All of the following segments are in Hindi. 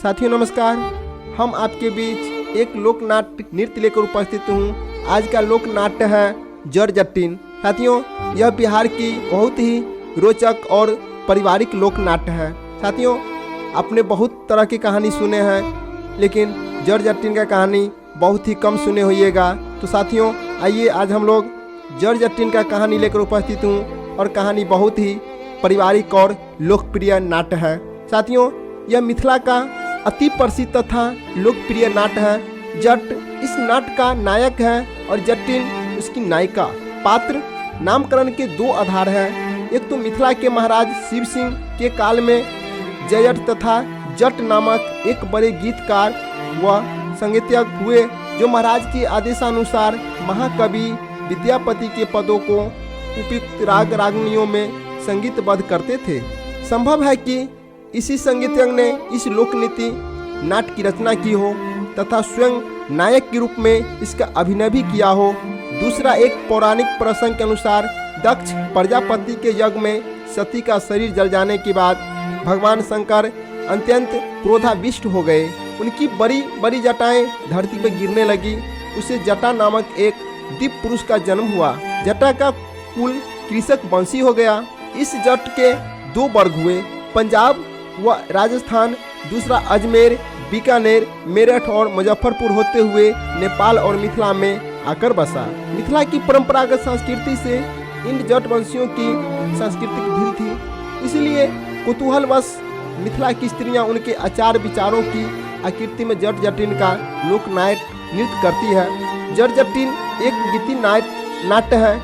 साथियों नमस्कार, हम आपके बीच एक लोक नाट्य नृत्य लेकर उपस्थित हूँ। आज का लोक नाट्य है जट जटिन। साथियों, यह बिहार की बहुत ही रोचक और पारिवारिक लोक नाट्य है। साथियों, आपने बहुत तरह की कहानी सुने हैं, लेकिन जट जटिन का कहानी बहुत ही कम सुने होइएगा। तो साथियों, आइए आज हम लोग जट जटिन का कहानी लेकर उपस्थित हूँ और कहानी बहुत ही पारिवारिक और लोकप्रिय नाट्य है। साथियों, यह मिथिला का अति प्रसिद्ध तथा लोकप्रिय नाट्य है। जट इस नाट्य का नायक है और जटिन उसकी नायिका। पात्र नामकरण के दो आधार हैं। एक तो मिथिला के महाराज शिव सिंह के काल में जयट तथा जट नामक एक बड़े गीतकार व संगीतज्ञ हुए, जो महाराज के आदेशानुसार महाकवि विद्यापति के पदों को उपयुक्त राग रागनियों में संगीतबद्ध करते थे। संभव है कि इसी संगीतज्ञ ने इस लोकनीति नाट्य की रचना की हो तथा स्वयं नायक के रूप में इसका अभिनय भी किया हो। दूसरा, एक पौराणिक प्रसंग के अनुसार दक्ष प्रजापति के यज्ञ में सती का शरीर जल जाने के बाद भगवान शंकर अत्यंत क्रोधाविष्ट हो गए। उनकी बड़ी बड़ी जटाएं धरती पर गिरने लगी। उसे जटा नामक एक दिव्य पुरुष का जन्म हुआ। जटा का कुल कृषक वंशी हो गया। इस जट के दो वर्ग हुए, पंजाब व राजस्थान। दूसरा अजमेर, बीकानेर, मेरठ और मुजफ्फरपुर होते हुए नेपाल और मिथिला में आकर बसा। मिथिला की परंपरागत संस्कृति से इन जट वंशियों की सांस्कृतिक भिन्न थी, इसलिए कुतूहलवश मिथिला की स्त्रियां उनके आचार विचारों की आकृति में जट जटिन का लोक नाट्य नृत्य करती है। जट जटिन एक गीति नाट्य है।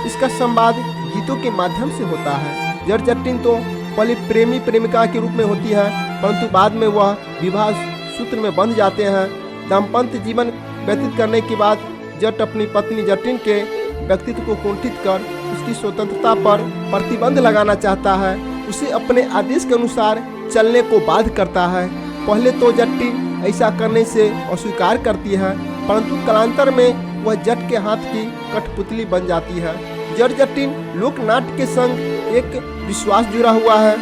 इसका संवाद गीतों के माध्यम से होता है। जट जटिन तो पहले प्रेमी प्रेमिका के रूप में होती है, परंतु बाद में वह विवाह सूत्र में बंध जाते हैं। दाम्पत्य जीवन व्यतीत करने के बाद जट अपनी पत्नी जटिन के व्यक्तित्व को कुंठित कर उसकी स्वतंत्रता पर प्रतिबंध लगाना चाहता है। उसे अपने आदेश के अनुसार चलने को बाध्य करता है। पहले तो जटिन ऐसा करने से अस्वीकार करती है, परंतु कालांतर में वह जट के हाथ की कठपुतली बन जाती है। जट जटिन लोक नाट्य के संग एक विश्वास जुड़ा हुआ है।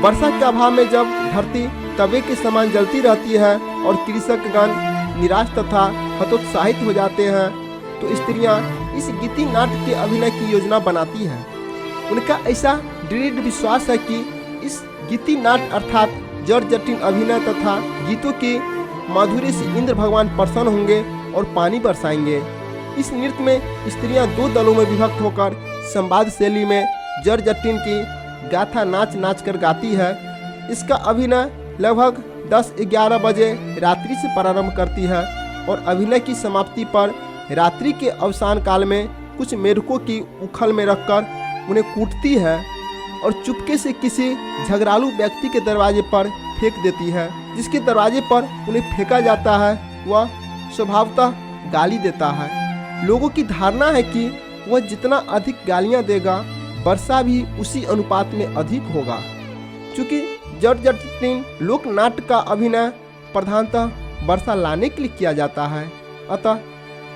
वर्षा के अभाव में जब धरती तवे के समान जलती रहती है और कृषकगण निराश तथा हतोत्साहित हो जाते हैं, तो स्त्रियां इस गीति नाट्य के अभिनय की योजना बनाती हैं। उनका ऐसा दृढ़ विश्वास है कि इस गीति नाट्य अर्थात जट जटिन अभिनय तथा गीतों की माधुर्य से इंद्र भगवान प्रसन्न होंगे और पानी बरसाएंगे। इस नृत्य में स्त्रियां दो दलों में विभक्त होकर संवाद शैली में जट जटिन की गाथा नाच नाच कर गाती है। इसका अभिनय लगभग 10-11 बजे रात्रि से प्रारंभ करती है और अभिनय की समाप्ति पर रात्रि के अवसान काल में कुछ मेढकों की उखल में रखकर उन्हें कूटती है और चुपके से किसी झगड़ालू व्यक्ति के दरवाजे पर फेंक देती है। जिसके दरवाजे पर उन्हें फेंका जाता है वह स्वभावतः गाली देता है। लोगों की धारणा है कि वह जितना अधिक गालियां देगा, वर्षा भी उसी अनुपात में अधिक होगा। चूँकि जट जटिन लोक नाट्य का अभिनय प्रधानतः वर्षा लाने के लिए किया जाता है, अतः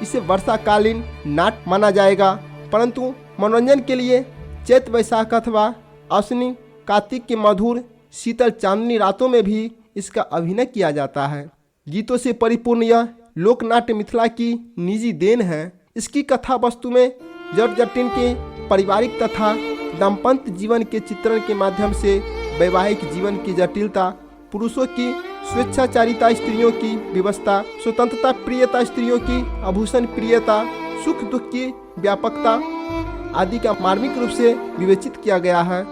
इसे वर्षाकालीन नाट्य माना जाएगा। परंतु मनोरंजन के लिए चैत वैशाख अथवा आश्विन कार्तिक की मधुर शीतल चांदनी रातों में भी इसका अभिनय किया जाता है। गीतों से परिपूर्ण यह लोक नाट्य मिथिला की निजी देन है। इसकी कथा वस्तु में जट जटिन के पारिवारिक तथा दाम्पत्य जीवन के चित्रण के माध्यम से वैवाहिक जीवन की जटिलता, पुरुषों की स्वेच्छाचारिता, स्त्रियों की व्यवस्था, स्वतंत्रता प्रियता, स्त्रियों की आभूषण प्रियता, सुख दुख की व्यापकता आदि का मार्मिक रूप से विवेचित किया गया है।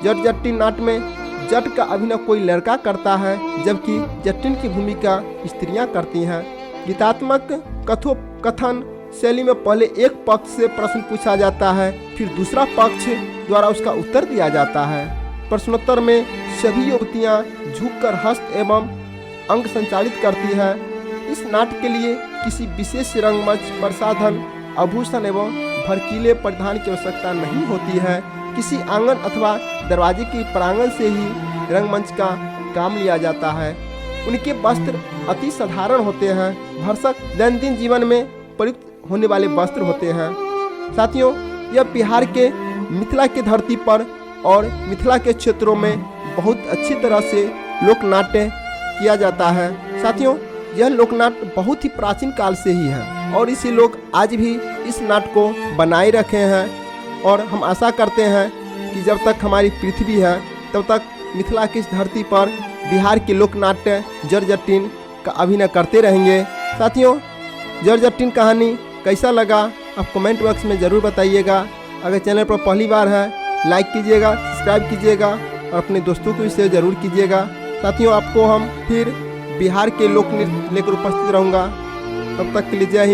जट जटिन नाट्य में जट का अभिनय कोई लड़का करता है, जबकि जटिन की भूमिका स्त्रियां करती हैं। गीतात्मक कथोपकथन शैली में पहले एक पक्ष से प्रश्न पूछा जाता है, फिर दूसरा पक्ष द्वारा उसका उत्तर दिया जाता है। प्रश्नोत्तर में सभी युवतियां झुककर हस्त एवं अंग संचालित करती है। इस नाट्य के लिए किसी विशेष रंगमंच, प्रसाधन, आभूषण एवं भड़कीले परिधान की आवश्यकता नहीं होती है। किसी आंगन अथवा दरवाजे के प्रांगण से ही रंगमंच का काम लिया जाता है। उनके वस्त्र अति साधारण होते हैं, भरसक दैनंदिन जीवन में प्रयुक्त होने वाले वस्त्र होते हैं। साथियों, यह बिहार के मिथिला के धरती पर और मिथिला के क्षेत्रों में बहुत अच्छी तरह से लोक नाट्य किया जाता है। साथियों, यह लोक नाट्य बहुत ही प्राचीन काल से ही है और इसी लोग आज भी इस नाट्य को बनाए रखे हैं और हम आशा करते हैं कि जब तक हमारी पृथ्वी है तब तक मिथिला की इस धरती पर बिहार के लोक नाट्य जट जटिन का अभिनय करते रहेंगे। साथियों, जट जटिन कहानी कैसा लगा आप कमेंट बॉक्स में ज़रूर बताइएगा। अगर चैनल पर पहली बार है लाइक कीजिएगा, सब्सक्राइब कीजिएगा और अपने दोस्तों को भी शेयर ज़रूर कीजिएगा। साथियों, आपको हम फिर बिहार के लोक नृत्य लेकर उपस्थित रहूँगा। तब तक के लिए जय हिंद।